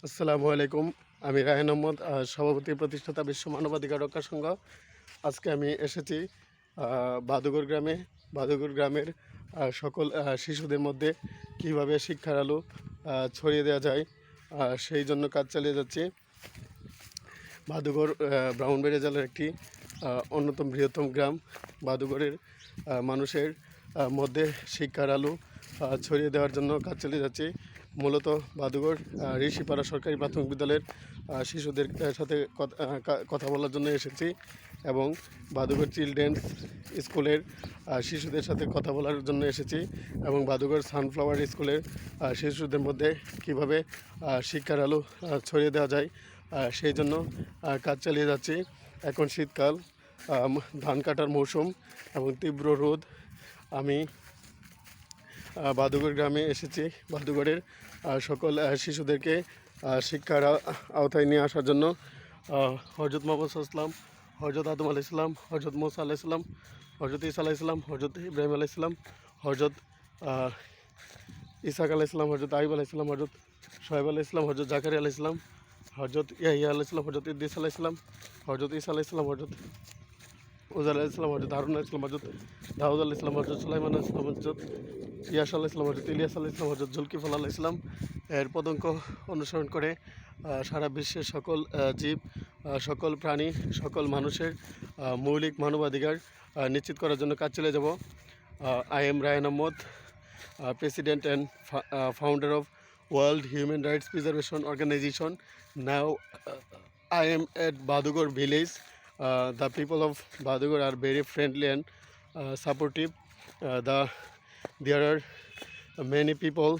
আসসালামু আলাইকুম। আমি রায়হান আহমদ, সভাপতি প্রতিষ্ঠাতা বিশ্ব মানবাধিকার রক্ষা সংঘ। আজকে আমি এসেছি বাদুগর গ্রামে। বাদুগর গ্রামের সকল শিশুদের মধ্যে কিভাবে শিক্ষার আলো ছড়িয়ে দেওয়া যায়, সেই জন্য কাজ চালিয়ে যাচ্ছি। বাদুগর ব্রাহ্মণবাড়িয়া জেলার একটি অন্যতম বৃহত্তম গ্রাম। বাদুগরের মানুষের মধ্যে শিক্ষার আলো ছড়িয়ে দেওয়ার জন্য কাজ চালিয়ে যাচ্ছি। মূলত বাদুগর ঋষিপাড়া সরকারি প্রাথমিক বিদ্যালয়ের শিশুদের সাথে কথা বলার জন্য এসেছি এবং বাদুগর চিলড্রেন্স স্কুলের শিশুদের সাথে কথা বলার জন্য এসেছি এবং বাদুগর সানফ্লাওয়ার স্কুলের শিশুদের মধ্যে কিভাবে শিক্ষার আলো ছড়িয়ে দেওয়া যায় সেই জন্য কাজ চালিয়ে যাচ্ছি। এখন শীতকাল, ধান কাটার মৌসুম এবং তীব্র রোদ। আমি বাদুগর গ্রামে এসেছি বাদুগরের সকল শিশুদেরকে শিক্ষার আওতায় নিয়ে আসার জন্য। হজরত মোহাম্মদ ইসলাম, হজরত আদম আলাইহিস সালাম, হজরত মুসা আলাইহিস সালাম, হজরত ঈসা আলাইহিস সালাম, হজরত ইব্রাহিম আলাইহিস সালাম, হজরত ইসাক আলাইহিস সালাম, হজরত আইব আলাইহিস সালাম, হজরত শোয়েব আলাইহিস সালাম, হজরত জাকারিয়া আলাইহিস সালাম, হজরত ইয়াহিয়া আলাইহিস সালাম, হজরত ইদ্রিস আলাইহিস সালাম, হজরত ঈসা আলাইহিস সালাম, হজরত উজার আলাইহিস সালাম, হজরত হারুন আলাইহিস সালাম, হজরত দাউদ আলাইহিস সালাম, হজরত সুলাইমান আলাইহিস সালাম, হজরত ইয়াস আলাইহিস সালাম, হজরত ইলিয়াস আলাইহিস সালাম, হজরত জুলকিফল আলাইহিস সালাম এর পদঙ্ক অনুসরণ করে সারা বিশ্বের সকল জীব, সকল প্রাণী, সকল মানুষের মৌলিক মানবাধিকার নিশ্চিত করার জন্য কাজ চালিয়ে যাব। I am Raihan Ahmed, president and founder of World Human Rights Preservation Organization. Now I am at Badugor village. The people of Badugor are very friendly and supportive. There are many people,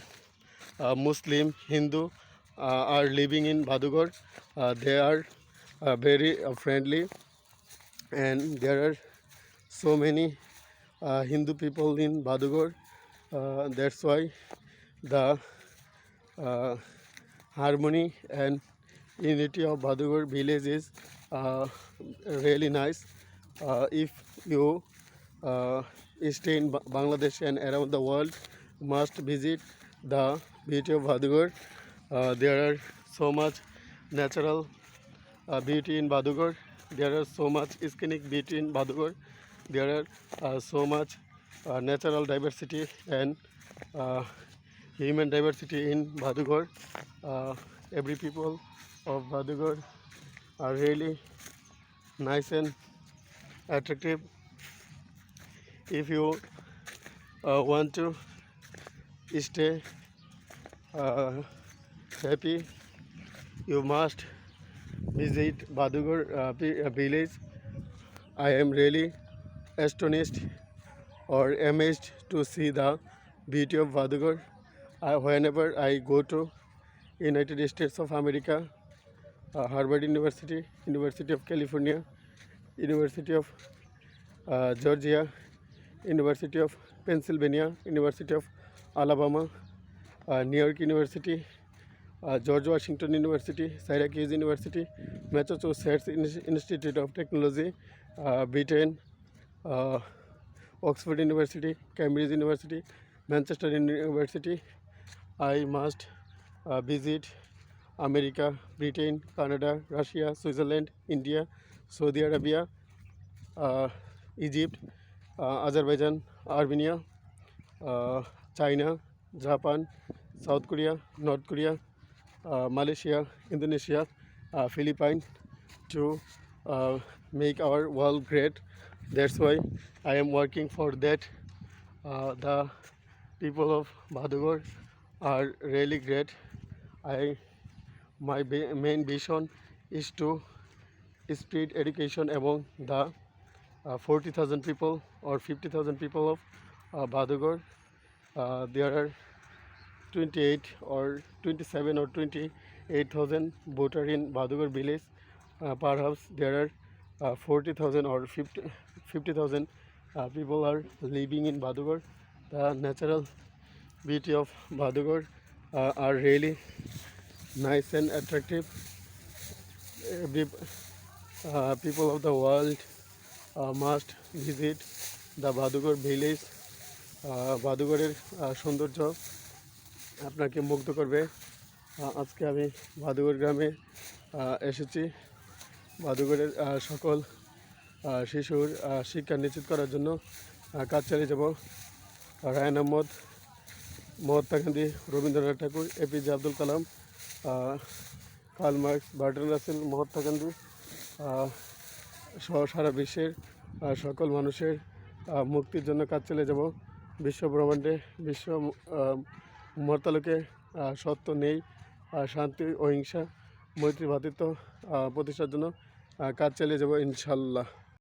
Muslim, Hindu, are living in Badugor. They are very friendly, and there are so many Hindu people in Badugor. That's why the harmony and unity of Badugor village is really nice. If you stay in Bangladesh and around the world, must visit the beauty of Badugor. There are so much natural beauty in Badugor. There are so much scenic beauty in Badugor. There are so much natural diversity and human diversity in Badugor. Every people of Badugor are really nice and attractive. If you want to stay happy, you must visit Badugor village. I am really astonished or amazed to see the beauty of Badugor. Whenever I go to United States of America, Harvard University, University of California, University of Georgia, University of Pennsylvania, University of Alabama, New York University, George Washington University, Syracuse University, Massachusetts Institute of Technology, Britain, Oxford University, Cambridge University, Manchester University. I must visit America, Britain, Canada, Russia, Switzerland, India, Saudi Arabia, Egypt, Azerbaijan, Armenia, China, Japan, South Korea, North Korea, Malaysia, Indonesia, Philippines, to make our world great. That's why I am working for that. The people of Badugor are really great. My main vision is to spread education among the 40,000 people or 50,000 people of Badugor. There are 28 or 27 or 28,000 voters in Badugor village. Perhaps there are 40,000 or 50,000 people are living in Badugor. The natural beauty of Badugor are really nice and attractive. Every people of the world must visit the Badugor village. বাদুগরের সৌন্দর্য আপনাকে মুগ্ধ করবে। আজকে আমি ভাদুগড় গ্রামে এসেছি। ভাদুগড়ের সকল শিশুর শিক্ষা নিশ্চিত করার জন্য কাজ চালিয়ে যাব। Raihan Ahmed, Mahatma Gandhi, Rabindranath Thakur, APJ Abdul Kalam, Karl Marx, Bertrand Russell, Mahatma Gandhi সহ সারা বিশ্বের সকল মানুষের মুক্তির জন্য কাজ চালিয়ে যাব। বিশ্ব ব্রহ্মাণ্ডে বিশ্ব মর্তালোকে সত্য নেই, শান্তি, অহিংসা, মৈত্রী, ভ্রাতৃত্ব প্রতিষ্ঠার জন্য কাজ চালিয়ে যাব ইনশাল্লাহ।